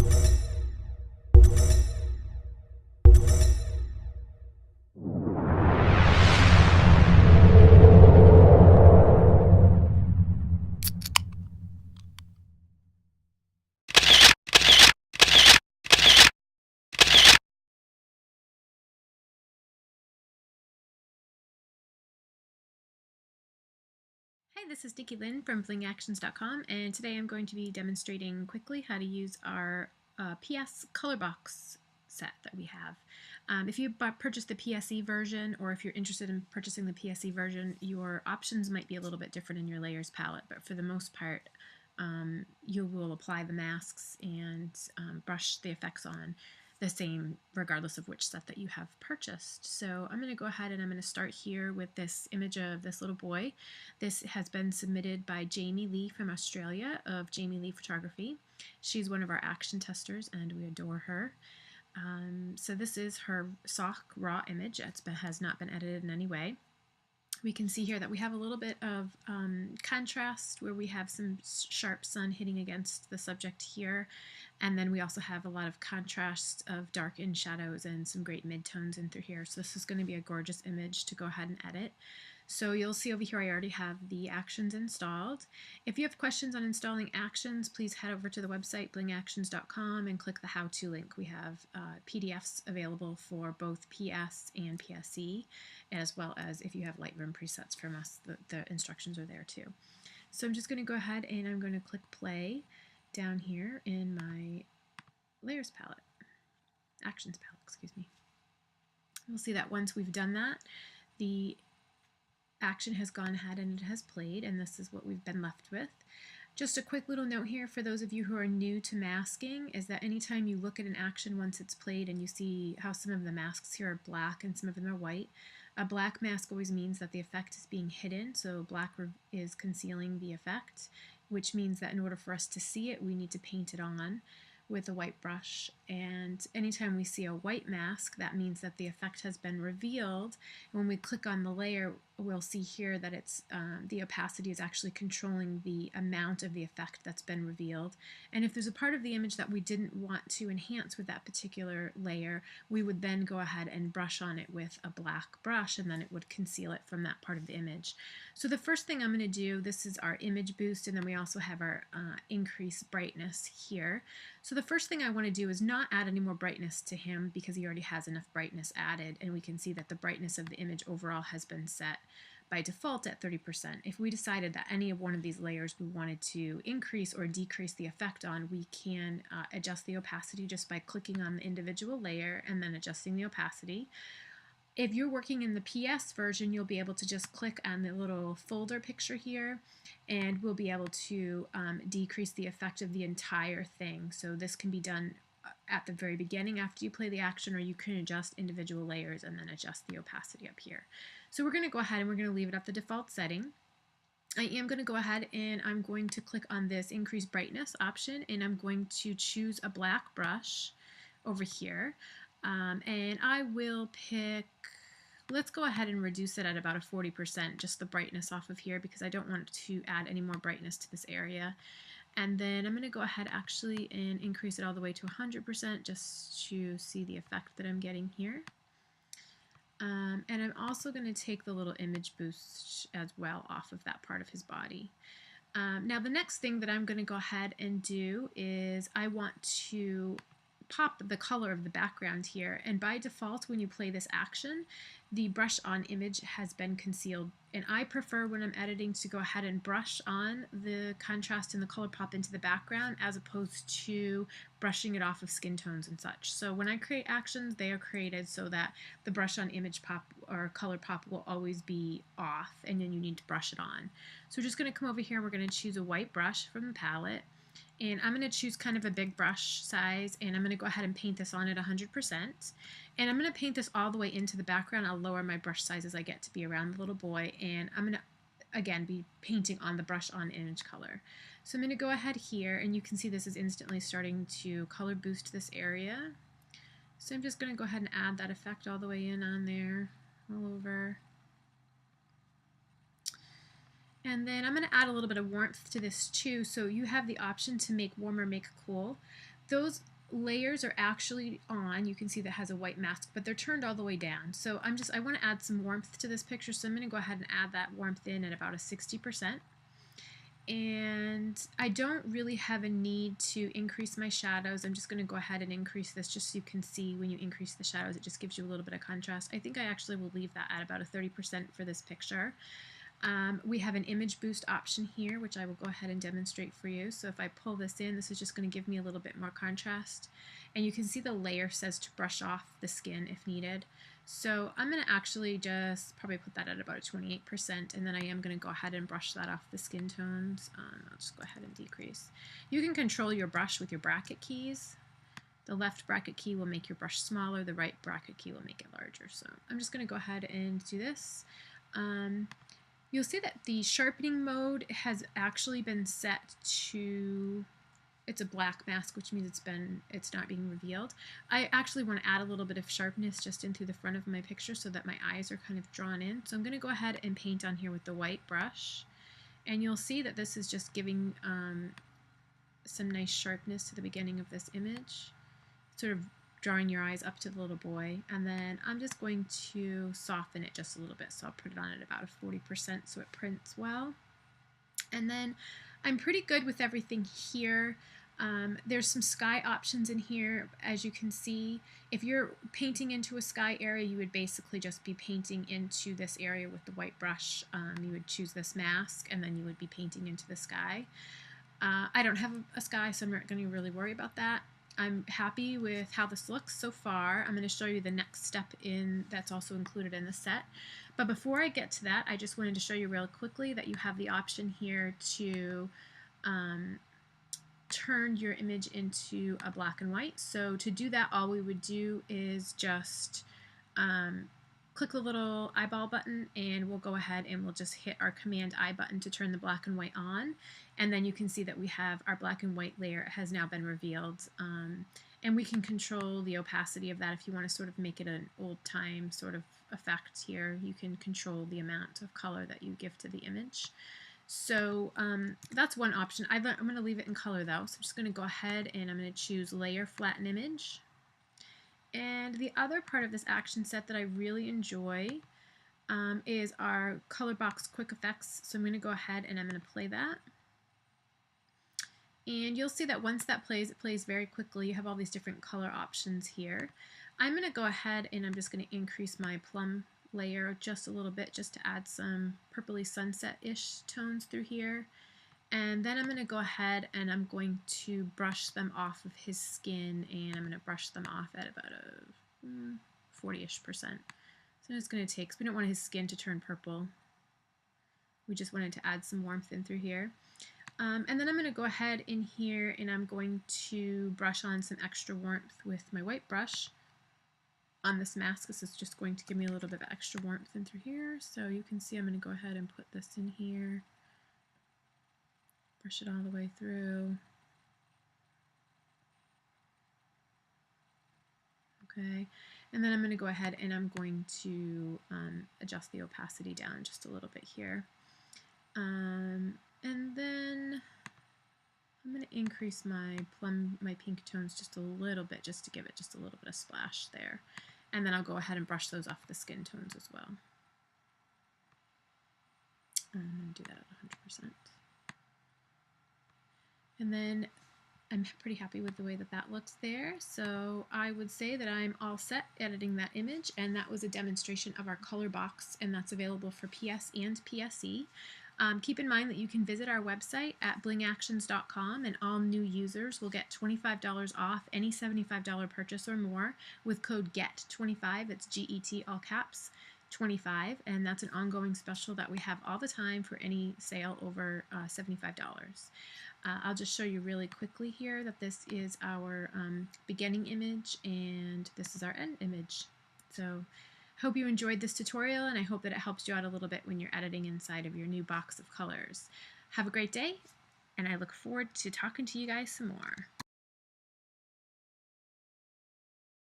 Hi, this is Nikki Lynn from blingactions.com, and today I'm going to be demonstrating quickly how to use our PS color box set that we have. If you purchase the PSE version, or if you're interested in purchasing the PSE version, your options might be a little bit different in your layers palette, but for the most part, you will apply the masks and brush the effects on the same regardless of which set that you have purchased. So I'm going to go ahead and I'm going to start here with this image of this little boy. This has been submitted by Jamie Lee from Australia of Jamie Lee Photography. She's one of our action testers and we adore her. So this is her stock raw image. It has not been edited in any way. We can see here that we have a little bit of contrast where we have some sharp sun hitting against the subject here, and then we also have a lot of contrast of darkened shadows and some great midtones in through here. So this is going to be a gorgeous image to go ahead and edit. So you'll see over here I already have the actions installed. If you have questions on installing actions, please head over to the website blingactions.com and click the how-to link. We have PDFs available for both PS and PSE, as well as if you have Lightroom presets from us, the instructions are there too. So I'm just going to go ahead and I'm going to click play down here in my layers palette, actions palette, excuse me. We'll see that once we've done that, the action has gone ahead and it has played, and this is what we've been left with. Just a quick little note here for those of you who are new to masking is that anytime you look at an action once it's played and you see how some of the masks here are black and some of them are white, a black mask always means that the effect is being hidden, so black is concealing the effect, which means that in order for us to see it, we need to paint it on with a white brush. And anytime we see a white mask, that means that the effect has been revealed. When we click on the layer, we'll see here that it's the opacity is actually controlling the amount of the effect that's been revealed. And if there's a part of the image that we didn't want to enhance with that particular layer, we would then go ahead and brush on it with a black brush, and then it would conceal it from that part of the image. So the first thing I'm going to do, this is our image boost, and then we also have our increase brightness here. So the first thing I want to do is not add any more brightness to him because he already has enough brightness added, and we can see that the brightness of the image overall has been set by default at 30%. If we decided that any of one of these layers we wanted to increase or decrease the effect on, we can adjust the opacity just by clicking on the individual layer and then adjusting the opacity. If you're working in the PS version, you'll be able to just click on the little folder picture here, and we'll be able to decrease the effect of the entire thing. So this can be done at the very beginning after you play the action, or you can adjust individual layers and then adjust the opacity up here. So we're going to go ahead and we're going to leave it at the default setting. I am going to go ahead and I'm going to click on this increase brightness option, and I'm going to choose a black brush over here. And I will pick, let's go ahead and reduce it at about a 40%, just the brightness off of here, because I don't want to add any more brightness to this area. And then I'm going to go ahead actually and increase it all the way to 100% just to see the effect that I'm getting here. And I'm also going to take the little image boost as well off of that part of his body. Now the next thing that I'm going to go ahead and do is I want to pop the color of the background here, and by default when you play this action, the brush on image has been concealed, and I prefer when I'm editing to go ahead and brush on the contrast and the color pop into the background as opposed to brushing it off of skin tones and such. So when I create actions, they are created so that the brush on image pop or color pop will always be off, and then you need to brush it on. So we're just going to come over here, we're going to choose a white brush from the palette, and I'm going to choose kind of a big brush size, and I'm going to go ahead and paint this on at 100%. And I'm going to paint this all the way into the background. I'll lower my brush size as I get to be around the little boy, and I'm going to again be painting on the brush on image color. So I'm going to go ahead here, and you can see this is instantly starting to color boost this area. So I'm just going to go ahead and add that effect all the way in on there, all over. And then I'm going to add a little bit of warmth to this too, so you have the option to make warm or make cool. those layers are actually on. You can see that has a white mask, but they're turned all the way down. So I want to add some warmth to this picture, so I'm going to go ahead and add that warmth in at about a 60%. And I don't really have a need to increase my shadows. I'm just going to go ahead and increase this just so you can see when you increase the shadows, it just gives you a little bit of contrast. I think I actually will leave that at about a 30% for this picture. We have an image boost option here, which I will go ahead and demonstrate for you. So if I pull this in, this is just going to give me a little bit more contrast. And you can see the layer says to brush off the skin if needed. So I'm going to actually just probably put that at about a 28%, and then I am going to go ahead and brush that off the skin tones. I'll just go ahead and decrease. You can control your brush with your bracket keys. The left bracket key will make your brush smaller, the right bracket key will make it larger. So I'm just going to go ahead and do this. You'll see that the sharpening mode has actually been set to, it's a black mask, which means it's not being revealed. I actually want to add a little bit of sharpness just in through the front of my picture so that my eyes are kind of drawn in. So I'm going to go ahead and paint on here with the white brush. And you'll see that this is just giving some nice sharpness to the beginning of this image, sort of drawing your eyes up to the little boy. And then I'm just going to soften it just a little bit, so I'll put it on at about a 40% so it prints well. And then I'm pretty good with everything here. There's some sky options in here, as you can see. If you're painting into a sky area, you would basically just be painting into this area with the white brush. You would choose this mask, and then you would be painting into the sky. I don't have a sky, so I'm not going to really worry about that. I'm happy with how this looks so far. I'm going to show you the next step that's also included in the set. But before I get to that, I just wanted to show you real quickly that you have the option here to turn your image into a black and white. So to do that, all we would do is just click the little eyeball button, and we'll go ahead and we'll just hit our Command I button to turn the black and white on. And then you can see that we have our black and white layer has now been revealed. And we can control the opacity of that if you want to sort of make it an old time sort of effect here. You can control the amount of color that you give to the image. So that's one option. I'm going to leave it in color though. So I'm just going to go ahead and I'm going to choose Layer Flatten Image. And the other part of this action set that I really enjoy is our color box quick effects. So I'm going to go ahead and I'm going to play that. And you'll see that once that plays, it plays very quickly. You have all these different color options here. I'm going to go ahead and I'm just going to increase my plum layer just a little bit just to add some purpley sunset-ish tones through here. And then I'm going to go ahead and I'm going to brush them off of his skin, and I'm going to brush them off at about a 40-ish%. So it's going to take, because we don't want his skin to turn purple. We just wanted to add some warmth in through here. And then I'm going to go ahead in here and I'm going to brush on some extra warmth with my white brush on this mask. This is just going to give me a little bit of extra warmth in through here. So you can see I'm going to go ahead and put this in here. Brush it all the way through. Okay, and then I'm going to go ahead and I'm going to adjust the opacity down just a little bit here. And then I'm going to increase my pink tones just a little bit, just to give it just a little bit of splash there. And then I'll go ahead and brush those off the skin tones as well. I'm going to do that at 100%. And then I'm pretty happy with the way that that looks there. So I would say that I'm all set editing that image, and that was a demonstration of our color box, and that's available for PS and PSE. Keep in mind that you can visit our website at blingactions.com, and all new users will get $25 off any $75 purchase or more with code GET25, it's G-E-T all caps, 25, and that's an ongoing special that we have all the time for any sale over $75. I'll just show you really quickly here that this is our beginning image and this is our end image. So hope you enjoyed this tutorial, and I hope that it helps you out a little bit when you're editing inside of your new box of colors. Have a great day, and I look forward to talking to you guys some more.